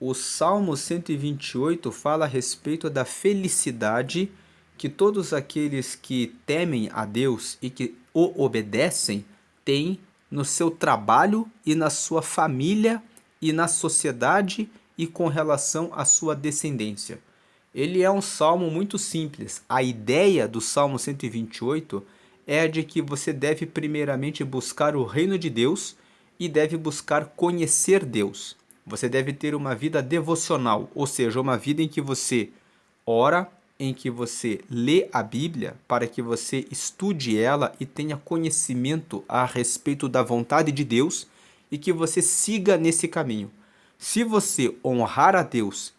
O Salmo 128 fala a respeito da felicidade que todos aqueles que temem a Deus e que o obedecem têm no seu trabalho e na sua família e na sociedade e com relação à sua descendência. Ele é um salmo muito simples. A ideia do Salmo 128 é a de que você deve primeiramente buscar o reino de Deus e deve buscar conhecer Deus. Você deve ter uma vida devocional, ou seja, uma vida em que você ora, em que você lê a Bíblia, para que você estude ela e tenha conhecimento a respeito da vontade de Deus e que você siga nesse caminho. Se você honrar a Deus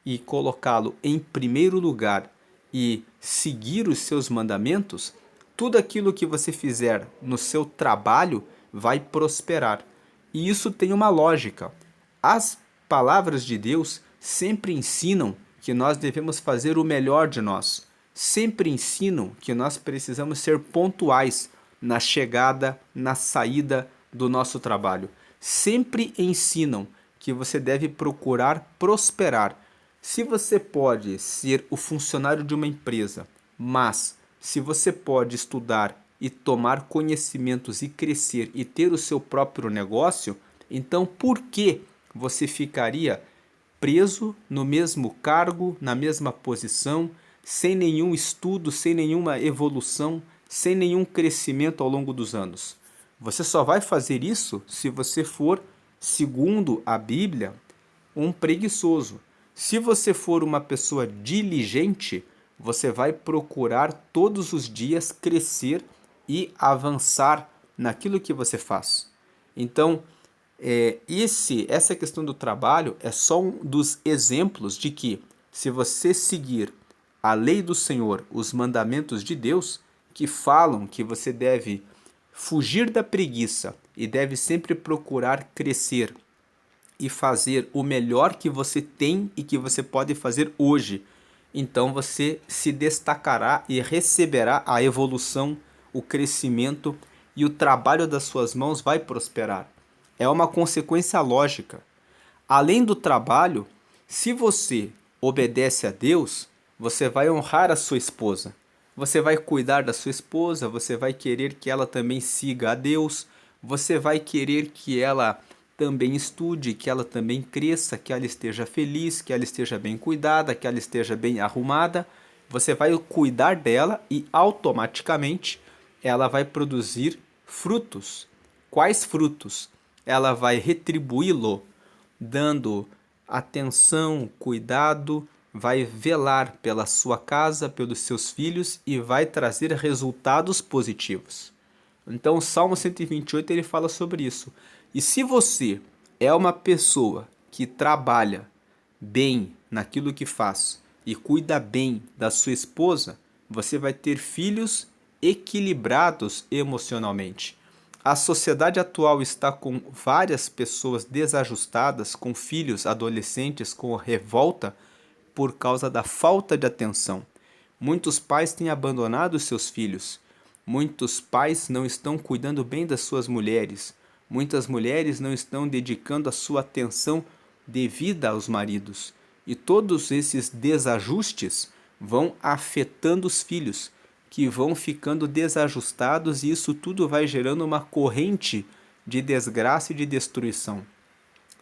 e colocá-lo em primeiro lugar e seguir os seus mandamentos, tudo aquilo que você fizer no seu trabalho vai prosperar. E isso tem uma lógica. As palavras de Deus sempre ensinam que nós devemos fazer o melhor de nós. Sempre ensinam que nós precisamos ser pontuais na chegada, na saída do nosso trabalho. Sempre ensinam que você deve procurar prosperar. Se você pode ser o funcionário de uma empresa, mas se você pode estudar e tomar conhecimentos e crescer e ter o seu próprio negócio, então por que você ficaria preso no mesmo cargo, na mesma posição, sem nenhum estudo, sem nenhuma evolução, sem nenhum crescimento ao longo dos anos? Você só vai fazer isso se você for, segundo a Bíblia, um preguiçoso. Se você for uma pessoa diligente, você vai procurar todos os dias crescer e avançar naquilo que você faz. Então, essa questão do trabalho é só um dos exemplos de que, se você seguir a lei do Senhor, os mandamentos de Deus, que falam que você deve fugir da preguiça e deve sempre procurar crescer e fazer o melhor que você tem e que você pode fazer hoje, então você se destacará e receberá a evolução, o crescimento e o trabalho das suas mãos vai prosperar. É uma consequência lógica. Além do trabalho, se você obedece a Deus, você vai honrar a sua esposa. Você vai cuidar da sua esposa, você vai querer que ela também siga a Deus, você vai querer que ela também estude, que ela também cresça, que ela esteja feliz, que ela esteja bem cuidada, que ela esteja bem arrumada. Você vai cuidar dela e automaticamente ela vai produzir frutos. Quais frutos? Ela vai retribuí-lo dando atenção, cuidado, vai velar pela sua casa, pelos seus filhos e vai trazer resultados positivos. Então o Salmo 128 ele fala sobre isso. E se você é uma pessoa que trabalha bem naquilo que faz e cuida bem da sua esposa, você vai ter filhos equilibrados emocionalmente. A sociedade atual está com várias pessoas desajustadas, com filhos adolescentes com revolta por causa da falta de atenção. Muitos pais têm abandonado seus filhos. Muitos pais não estão cuidando bem das suas mulheres. Muitas mulheres não estão dedicando a sua atenção devida aos maridos. E todos esses desajustes vão afetando os filhos, que vão ficando desajustados, e isso tudo vai gerando uma corrente de desgraça e de destruição.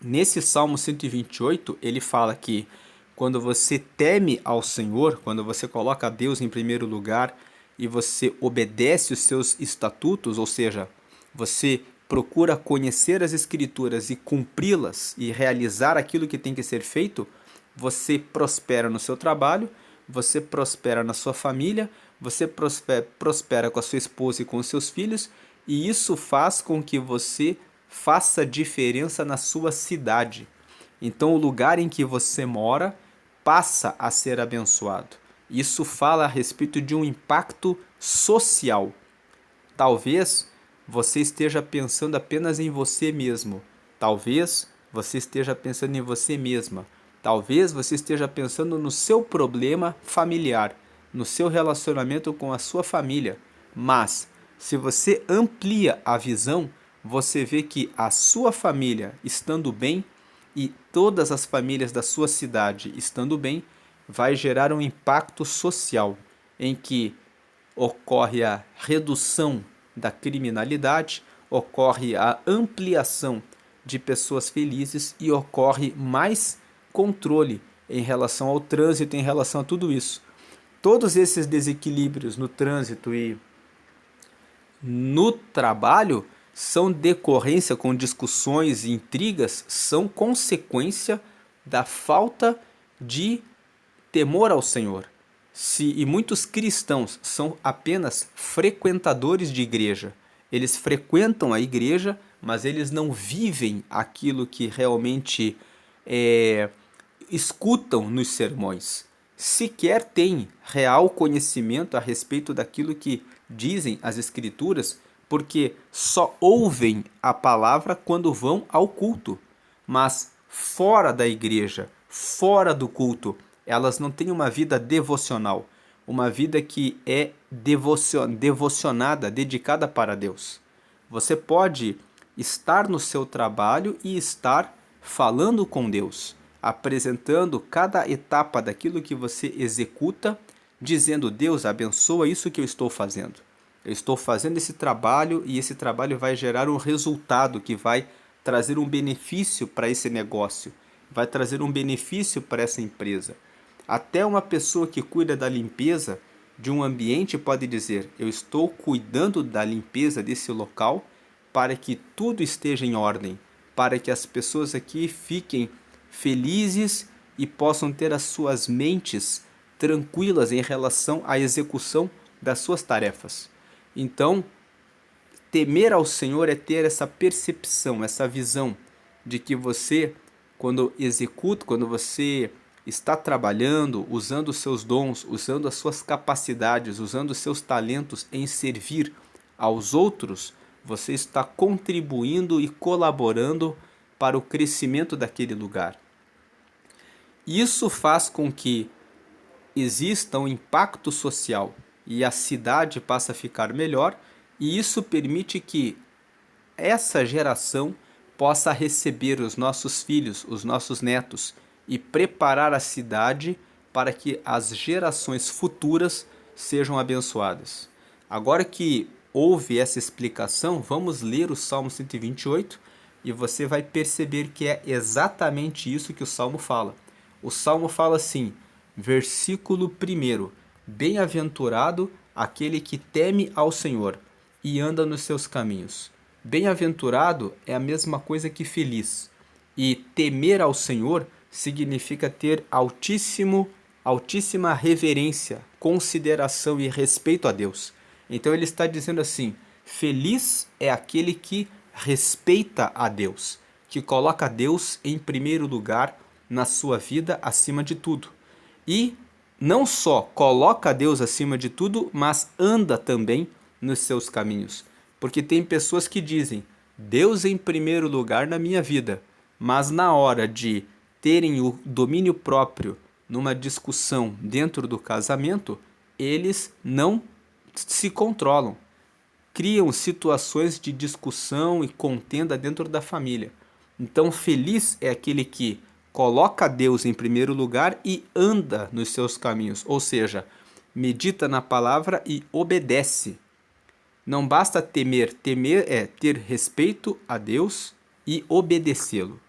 Nesse Salmo 128, ele fala que quando você teme ao Senhor, quando você coloca Deus em primeiro lugar e você obedece os seus estatutos, ou seja, você procura conhecer as Escrituras e cumpri-las e realizar aquilo que tem que ser feito, você prospera no seu trabalho, você prospera na sua família, você prospera com a sua esposa e com os seus filhos, e isso faz com que você faça diferença na sua cidade. Então o lugar em que você mora passa a ser abençoado. Isso fala a respeito de um impacto social. Talvez você esteja pensando apenas em você mesmo. Talvez você esteja pensando em você mesma. Talvez você esteja pensando no seu problema familiar, no seu relacionamento com a sua família. Mas, se você amplia a visão, você vê que a sua família estando bem, e todas as famílias da sua cidade estando bem, vai gerar um impacto social em que ocorre a redução da criminalidade, ocorre a ampliação de pessoas felizes e ocorre mais controle em relação ao trânsito, em relação a tudo isso. Todos esses desequilíbrios no trânsito e no trabalho são decorrência com discussões e intrigas, são consequência da falta de temor ao Senhor. E muitos cristãos são apenas frequentadores de igreja. Eles frequentam a igreja, mas eles não vivem aquilo que realmente escutam nos sermões. Sequer têm real conhecimento a respeito daquilo que dizem as Escrituras, porque só ouvem a palavra quando vão ao culto. Mas fora da igreja, fora do culto, elas não têm uma vida devocional, uma vida que é devocionada, dedicada para Deus. Você pode estar no seu trabalho e estar falando com Deus, apresentando cada etapa daquilo que você executa, dizendo: Deus, abençoa isso que eu estou fazendo. Eu estou fazendo esse trabalho e esse trabalho vai gerar um resultado que vai trazer um benefício para esse negócio, vai trazer um benefício para essa empresa. Até uma pessoa que cuida da limpeza de um ambiente pode dizer: eu estou cuidando da limpeza desse local para que tudo esteja em ordem, para que as pessoas aqui fiquem felizes e possam ter as suas mentes tranquilas em relação à execução das suas tarefas. Então, temer ao Senhor é ter essa percepção, essa visão de que você, quando executa, quando você está trabalhando, usando os seus dons, usando as suas capacidades, usando os seus talentos em servir aos outros, você está contribuindo e colaborando para o crescimento daquele lugar. Isso faz com que exista um impacto social e a cidade passa a ficar melhor, e isso permite que essa geração possa receber os nossos filhos, os nossos netos, e preparar a cidade para que as gerações futuras sejam abençoadas. Agora que houve essa explicação, vamos ler o Salmo 128 e você vai perceber que é exatamente isso que o Salmo fala. O Salmo fala assim, versículo 1: Bem-aventurado aquele que teme ao Senhor e anda nos seus caminhos. Bem-aventurado é a mesma coisa que feliz. E temer ao Senhor significa ter altíssima reverência, consideração e respeito a Deus. Então ele está dizendo assim: feliz é aquele que respeita a Deus, que coloca Deus em primeiro lugar na sua vida, acima de tudo. E não só coloca Deus acima de tudo, mas anda também nos seus caminhos. Porque tem pessoas que dizem: Deus em primeiro lugar na minha vida, mas na hora de terem o domínio próprio numa discussão dentro do casamento, eles não se controlam. Criam situações de discussão e contenda dentro da família. Então, feliz é aquele que coloca Deus em primeiro lugar e anda nos seus caminhos, ou seja, medita na palavra e obedece. Não basta temer é ter respeito a Deus e obedecê-lo.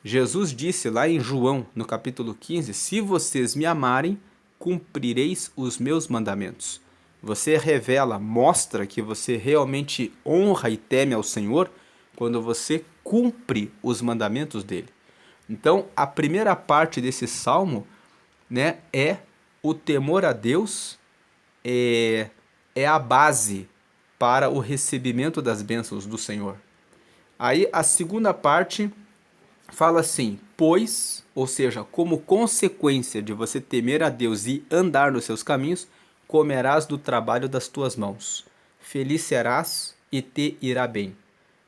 Jesus disse lá em João, no capítulo 15, se vocês me amarem, cumprireis os meus mandamentos. Você revela, mostra que você realmente honra e teme ao Senhor quando você cumpre os mandamentos dele. Então, a primeira parte desse salmo, né, é o temor a Deus, é a base para o recebimento das bênçãos do Senhor. Aí a segunda parte fala assim, pois, ou seja, como consequência de você temer a Deus e andar nos seus caminhos, comerás do trabalho das tuas mãos. Feliz serás e te irá bem.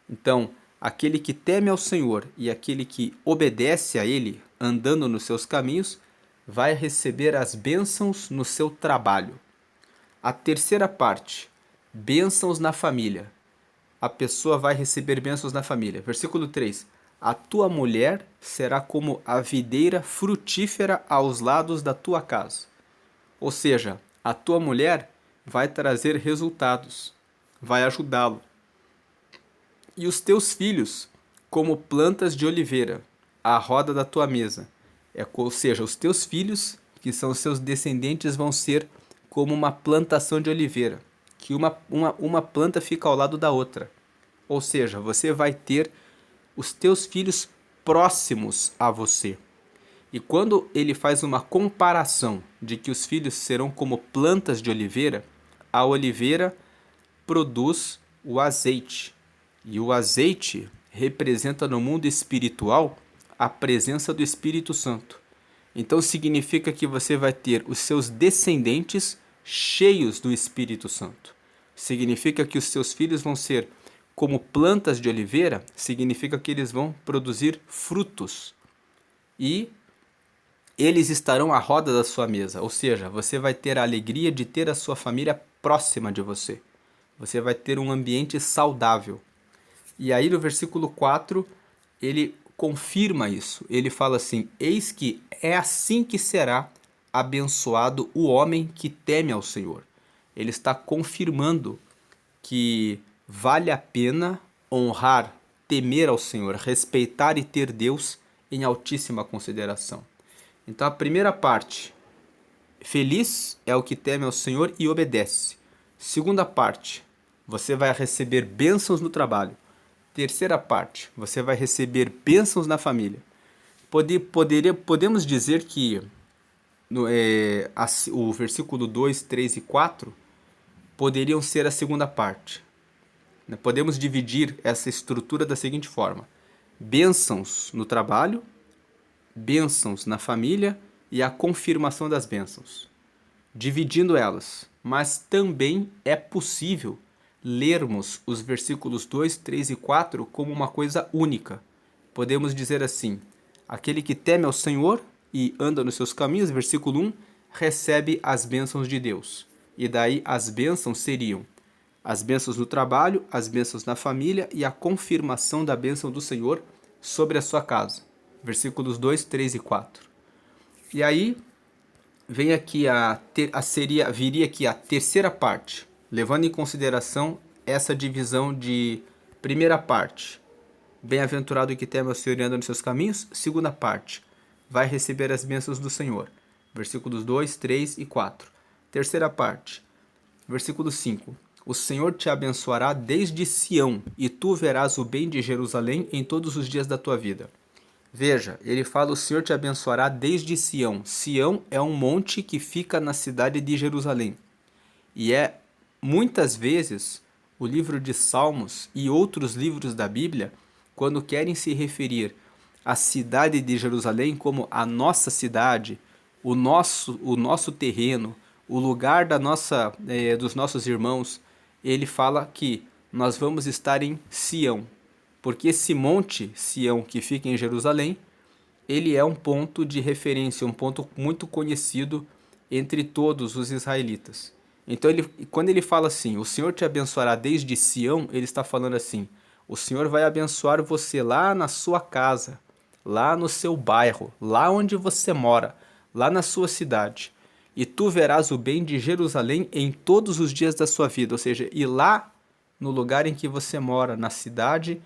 Então, aquele que teme ao Senhor e aquele que obedece a Ele, andando nos seus caminhos, vai receber as bênçãos no seu trabalho. A terceira parte, bênçãos na família. A pessoa vai receber bênçãos na família. Versículo 3. A tua mulher será como a videira frutífera aos lados da tua casa. Ou seja, a tua mulher vai trazer resultados, vai ajudá-lo. E os teus filhos, como plantas de oliveira, à roda da tua mesa. Ou seja, os teus filhos, que são os seus descendentes, vão ser como uma plantação de oliveira, que uma planta fica ao lado da outra. Ou seja, você vai ter os teus filhos próximos a você. E quando ele faz uma comparação de que os filhos serão como plantas de oliveira, a oliveira produz o azeite. E o azeite representa no mundo espiritual a presença do Espírito Santo. Então significa que você vai ter os seus descendentes cheios do Espírito Santo. Significa que os seus filhos vão ser como plantas de oliveira, significa que eles vão produzir frutos. E eles estarão à roda da sua mesa, ou seja, você vai ter a alegria de ter a sua família próxima de você. Você vai ter um ambiente saudável. E aí no versículo 4, ele confirma isso. Ele fala assim: eis que é assim que será abençoado o homem que teme ao Senhor. Ele está confirmando que vale a pena honrar, temer ao Senhor, respeitar e ter Deus em altíssima consideração. Então a primeira parte, feliz é o que teme ao Senhor e obedece. Segunda parte, você vai receber bênçãos no trabalho. Terceira parte, você vai receber bênçãos na família. Podemos dizer que o versículo 2, 3 e 4 poderiam ser a segunda parte. Podemos dividir essa estrutura da seguinte forma: bênçãos no trabalho, bênçãos na família e a confirmação das bênçãos, dividindo elas. Mas também é possível lermos os versículos 2, 3 e 4 como uma coisa única. Podemos dizer assim: aquele que teme ao Senhor e anda nos seus caminhos, versículo 1, recebe as bênçãos de Deus. E daí as bênçãos seriam as bênçãos no trabalho, as bênçãos na família e a confirmação da bênção do Senhor sobre a sua casa. Versículos 2, 3 e 4. E aí vem aqui viria aqui a terceira parte, levando em consideração essa divisão de primeira parte, bem-aventurado o que teme ao Senhor e anda nos seus caminhos. Segunda parte, vai receber as bênçãos do Senhor. Versículos 2, 3 e 4. Terceira parte, versículo 5. O Senhor te abençoará desde Sião, e tu verás o bem de Jerusalém em todos os dias da tua vida. Veja, ele fala: o Senhor te abençoará desde Sião. Sião é um monte que fica na cidade de Jerusalém. E muitas vezes, o livro de Salmos e outros livros da Bíblia, quando querem se referir à cidade de Jerusalém como a nossa cidade, o nosso terreno, o lugar dos nossos irmãos, ele fala que nós vamos estar em Sião, porque esse monte Sião que fica em Jerusalém, ele é um ponto de referência, um ponto muito conhecido entre todos os israelitas. Então, quando ele fala assim: o Senhor te abençoará desde Sião, ele está falando assim: o Senhor vai abençoar você lá na sua casa, lá no seu bairro, lá onde você mora, lá na sua cidade. E tu verás o bem de Jerusalém em todos os dias da sua vida. Ou seja, e lá no lugar em que você mora, na cidade,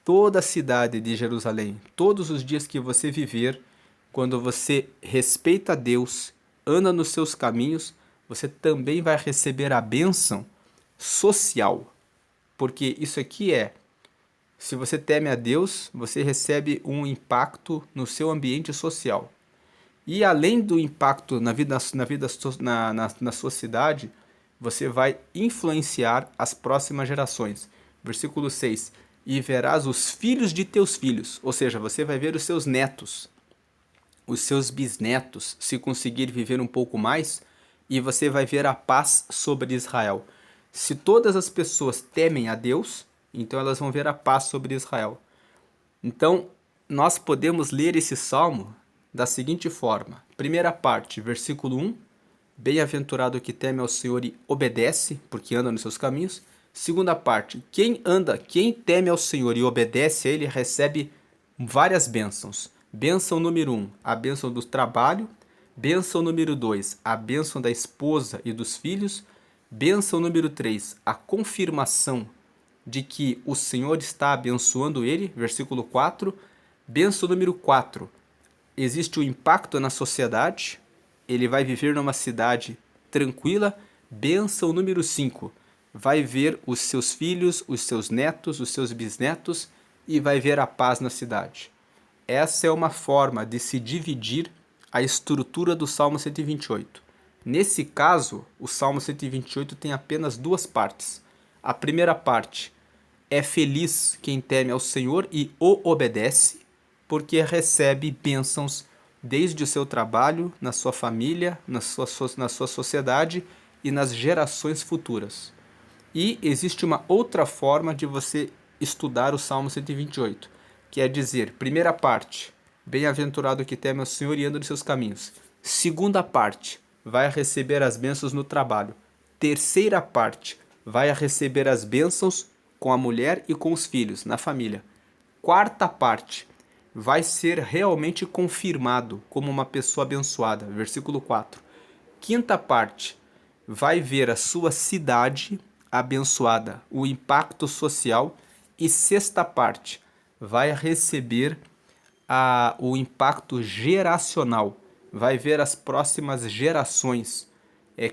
toda a cidade de Jerusalém, todos os dias que você viver, quando você respeita a Deus, anda nos seus caminhos, você também vai receber a bênção social. Porque isso aqui se você teme a Deus, você recebe um impacto no seu ambiente social. E além do impacto na sua cidade, você vai influenciar as próximas gerações. Versículo 6. E verás os filhos de teus filhos, ou seja, você vai ver os seus netos, os seus bisnetos, se conseguir viver um pouco mais, e você vai ver a paz sobre Israel. Se todas as pessoas temem a Deus, então elas vão ver a paz sobre Israel. Então, nós podemos ler esse salmo da seguinte forma: primeira parte, versículo 1, bem-aventurado o que teme ao Senhor e obedece, porque anda nos seus caminhos. Segunda parte, quem teme ao Senhor e obedece a Ele, recebe várias bênçãos. Bênção número 1, a bênção do trabalho. Bênção número 2, a bênção da esposa e dos filhos. Bênção número 3, a confirmação de que o Senhor está abençoando ele, versículo 4. Bênção número 4, existe o impacto na sociedade, ele vai viver numa cidade tranquila. Bênção número 5, vai ver os seus filhos, os seus netos, os seus bisnetos e vai ver a paz na cidade. Essa é uma forma de se dividir a estrutura do Salmo 128. Nesse caso, o Salmo 128 tem apenas duas partes. A primeira parte é feliz quem teme ao Senhor e o obedece, porque recebe bênçãos desde o seu trabalho, na sua família, na sua sociedade e nas gerações futuras. E existe uma outra forma de você estudar o Salmo 128, que é dizer, primeira parte, bem-aventurado que teme ao Senhor e anda nos seus caminhos. Segunda parte, vai receber as bênçãos no trabalho. Terceira parte, vai receber as bênçãos com a mulher e com os filhos, na família. Quarta parte, vai ser realmente confirmado como uma pessoa abençoada, versículo 4. Quinta parte, vai ver a sua cidade abençoada, o impacto social. E sexta parte, vai receber o impacto geracional, vai ver as próximas gerações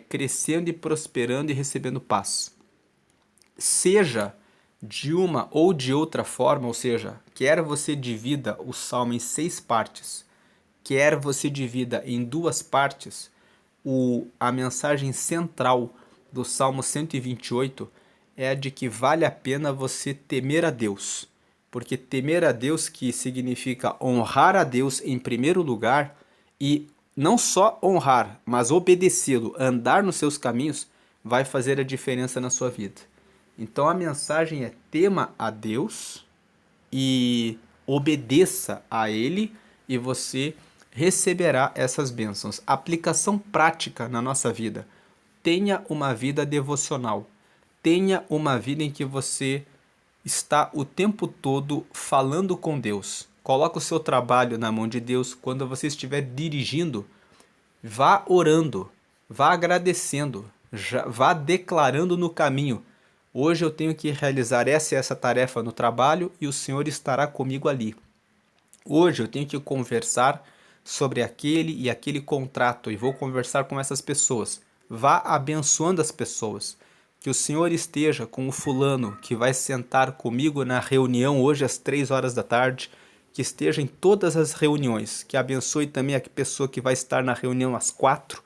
crescendo e prosperando e recebendo paz. Seja de uma ou de outra forma, ou seja, quer você divida o salmo em 6 partes, quer você divida em 2 partes, a mensagem central do Salmo 128 é a de que vale a pena você temer a Deus. Porque temer a Deus, que significa honrar a Deus em primeiro lugar, e não só honrar, mas obedecê-lo, andar nos seus caminhos, vai fazer a diferença na sua vida. Então a mensagem é: tema a Deus e obedeça a Ele, e você receberá essas bênçãos. Aplicação prática na nossa vida: tenha uma vida devocional, tenha uma vida em que você está o tempo todo falando com Deus. Coloque o seu trabalho na mão de Deus. Quando você estiver dirigindo, vá orando, vá agradecendo, vá declarando no caminho: hoje eu tenho que realizar essa e essa tarefa no trabalho e o Senhor estará comigo ali. Hoje eu tenho que conversar sobre aquele e aquele contrato e vou conversar com essas pessoas. Vá abençoando as pessoas. Que o Senhor esteja com o fulano que vai sentar comigo na reunião hoje às 3 horas da tarde, que esteja em todas as reuniões, que abençoe também a pessoa que vai estar na reunião às 4,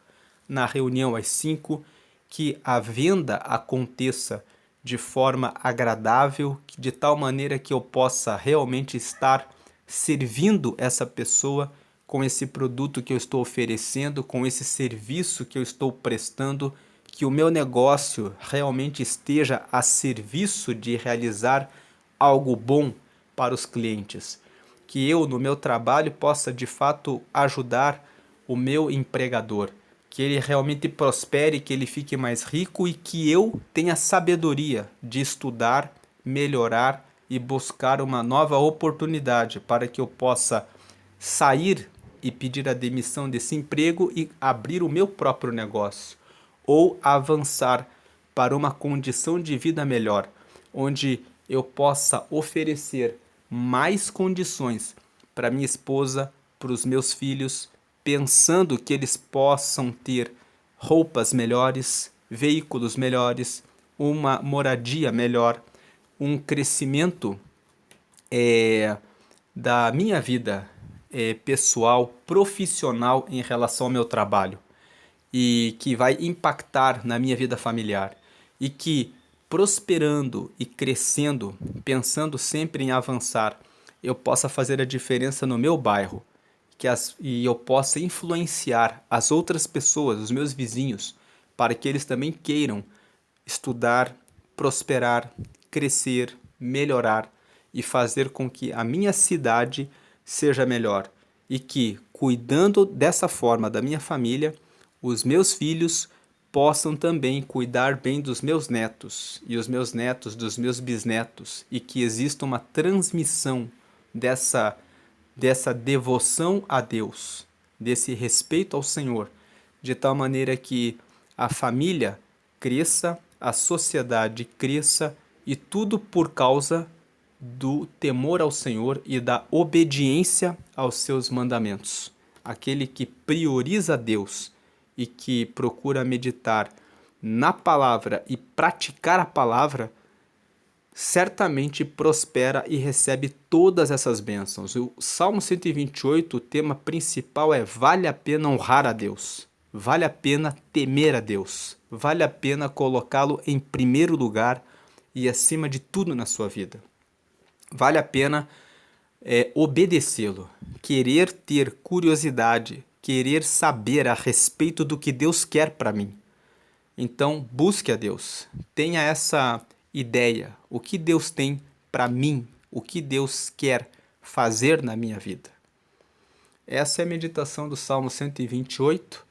na reunião às 5, que a venda aconteça de forma agradável, de tal maneira que eu possa realmente estar servindo essa pessoa com esse produto que eu estou oferecendo, com esse serviço que eu estou prestando, que o meu negócio realmente esteja a serviço de realizar algo bom para os clientes. Que eu, no meu trabalho, possa de fato ajudar o meu empregador. Que ele realmente prospere, que ele fique mais rico e que eu tenha sabedoria de estudar, melhorar e buscar uma nova oportunidade para que eu possa sair e pedir a demissão desse emprego e abrir o meu próprio negócio, ou avançar para uma condição de vida melhor, onde eu possa oferecer mais condições para minha esposa, para os meus filhos, pensando que eles possam ter roupas melhores, veículos melhores, uma moradia melhor, um crescimento da minha vida pessoal, profissional em relação ao meu trabalho, e que vai impactar na minha vida familiar, e que prosperando e crescendo, pensando sempre em avançar, eu possa fazer a diferença no meu bairro, e eu possa influenciar as outras pessoas, os meus vizinhos, para que eles também queiram estudar, prosperar, crescer, melhorar e fazer com que a minha cidade seja melhor. E que, cuidando dessa forma da minha família, os meus filhos possam também cuidar bem dos meus netos e os meus netos dos meus bisnetos, e que exista uma transmissão dessa dessa devoção a Deus, desse respeito ao Senhor, de tal maneira que a família cresça, a sociedade cresça, e tudo por causa do temor ao Senhor e da obediência aos seus mandamentos. Aquele que prioriza Deus e que procura meditar na palavra e praticar a palavra, certamente prospera e recebe todas essas bênçãos. O Salmo 128, o tema principal é: vale a pena honrar a Deus, vale a pena temer a Deus, vale a pena colocá-lo em primeiro lugar e acima de tudo na sua vida. Vale a pena obedecê-lo, querer ter curiosidade, querer saber a respeito do que Deus quer para mim. Então, busque a Deus, tenha essa ideia, o que Deus tem para mim, o que Deus quer fazer na minha vida. Essa é a meditação do Salmo 128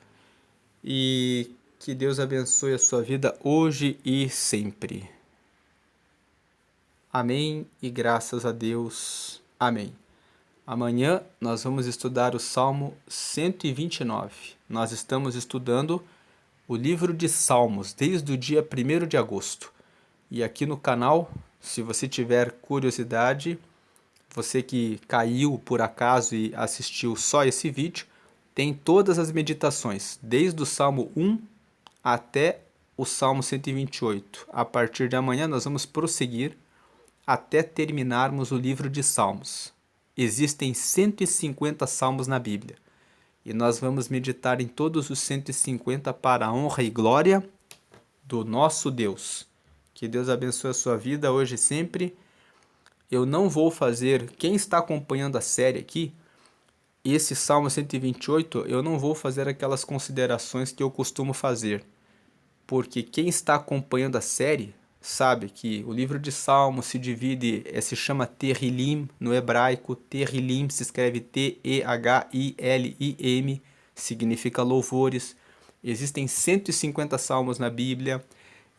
e que Deus abençoe a sua vida hoje e sempre. Amém e graças a Deus. Amém. Amanhã nós vamos estudar o Salmo 129. Nós estamos estudando o livro de Salmos desde o dia 1º de agosto. E aqui no canal, se você tiver curiosidade, você que caiu por acaso e assistiu só esse vídeo, tem todas as meditações, desde o Salmo 1 até o Salmo 128. A partir de amanhã nós vamos prosseguir até terminarmos o livro de Salmos. Existem 150 salmos na Bíblia e nós vamos meditar em todos os 150 para a honra e glória do nosso Deus. Que Deus abençoe a sua vida hoje e sempre. Eu não vou fazer, quem está acompanhando a série aqui, esse Salmo 128, eu não vou fazer aquelas considerações que eu costumo fazer, porque quem está acompanhando a série sabe que o livro de Salmos se divide, se chama Terrilim no hebraico. Terrilim se escreve T-E-H-I-L-I-M, significa louvores. Existem 150 salmos na Bíblia.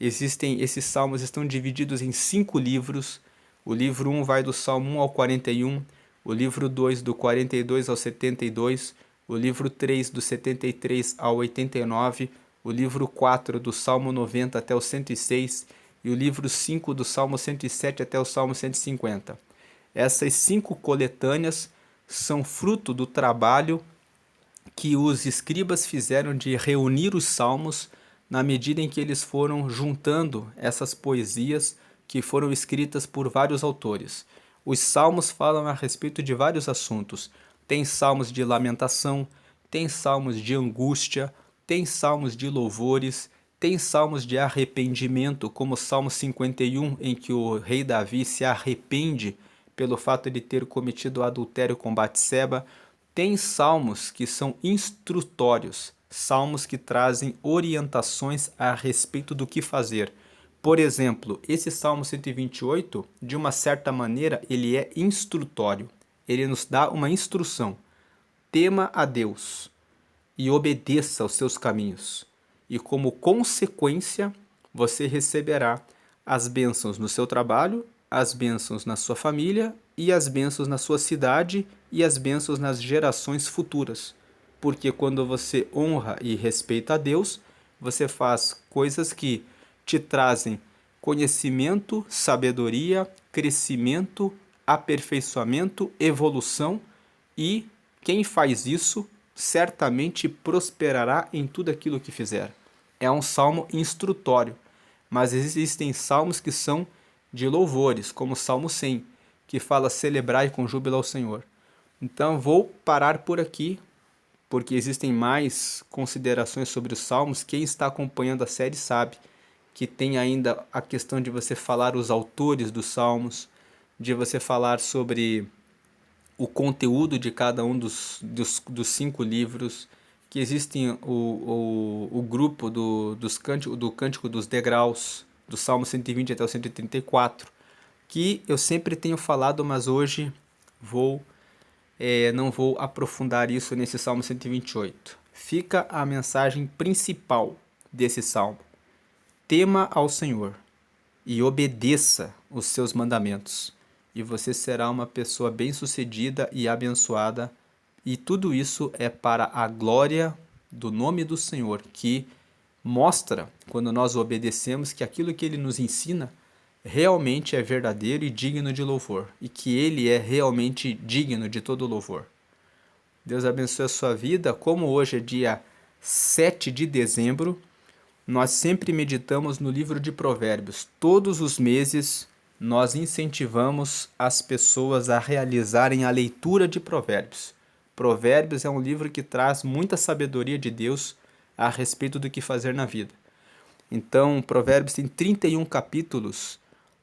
Esses salmos estão divididos em 5 livros. O livro 1 vai do Salmo 1 ao 41, o livro 2 do 42 ao 72, o livro 3 do 73 ao 89, o livro 4 do Salmo 90 até o 106 e o livro 5 do Salmo 107 até o Salmo 150. Essas 5 coletâneas são fruto do trabalho que os escribas fizeram de reunir os salmos na medida em que eles foram juntando essas poesias que foram escritas por vários autores. Os salmos falam a respeito de vários assuntos. Tem salmos de lamentação, tem salmos de angústia, tem salmos de louvores, tem salmos de arrependimento, como o Salmo 51, em que o rei Davi se arrepende pelo fato de ter cometido adultério com Batseba. Tem salmos que são instrutórios, salmos que trazem orientações a respeito do que fazer. Por exemplo, esse Salmo 128, de uma certa maneira, ele é instrutório. Ele nos dá uma instrução. Tema a Deus e obedeça aos seus caminhos. E como consequência, você receberá as bênçãos no seu trabalho, as bênçãos na sua família e as bênçãos na sua cidade e as bênçãos nas gerações futuras. Porque quando você honra e respeita a Deus, você faz coisas que te trazem conhecimento, sabedoria, crescimento, aperfeiçoamento, evolução, e quem faz isso certamente prosperará em tudo aquilo que fizer. É um salmo instrutório, mas existem salmos que são de louvores, como o Salmo 100, que fala: celebrai com júbilo ao Senhor. Então vou parar por aqui, porque existem mais considerações sobre os salmos. Quem está acompanhando a série sabe que tem ainda a questão de você falar os autores dos salmos, de você falar sobre o conteúdo de cada um dos 5 livros, que existem o grupo do Cântico dos Degraus, do Salmo 120 até o 134, que eu sempre tenho falado, mas hoje não vou aprofundar isso nesse Salmo 128. Fica a mensagem principal desse salmo: tema ao Senhor e obedeça os seus mandamentos, e você será uma pessoa bem-sucedida e abençoada. E tudo isso é para a glória do nome do Senhor, que mostra, quando nós obedecemos, que aquilo que Ele nos ensina realmente é verdadeiro e digno de louvor, e que Ele é realmente digno de todo louvor. Deus abençoe a sua vida. Como hoje é dia 7 de dezembro, nós sempre meditamos no livro de Provérbios. Todos os meses nós incentivamos as pessoas a realizarem a leitura de Provérbios. Provérbios é um livro que traz muita sabedoria de Deus a respeito do que fazer na vida. Então, Provérbios tem 31 capítulos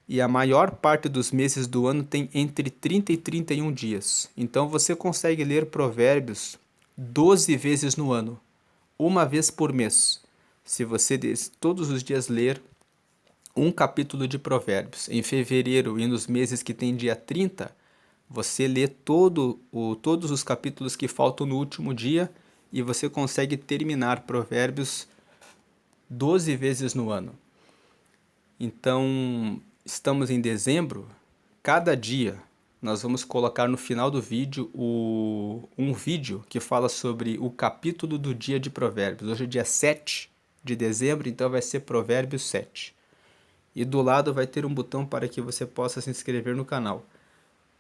e a maior parte dos meses do ano tem entre 30 e 31 dias. Então, você consegue ler Provérbios 12 vezes no ano, uma vez por mês. Se você todos os dias ler um capítulo de Provérbios, em fevereiro e nos meses que tem dia 30, você lê todos os capítulos que faltam no último dia e você consegue terminar Provérbios 12 vezes no ano. Então, estamos em dezembro, cada dia nós vamos colocar no final do vídeo um vídeo que fala sobre o capítulo do dia de Provérbios. Hoje é dia 7 de dezembro, então vai ser Provérbios 7. E do lado vai ter um botão para que você possa se inscrever no canal.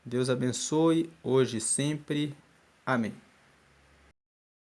Deus abençoe, hoje e sempre. Amém.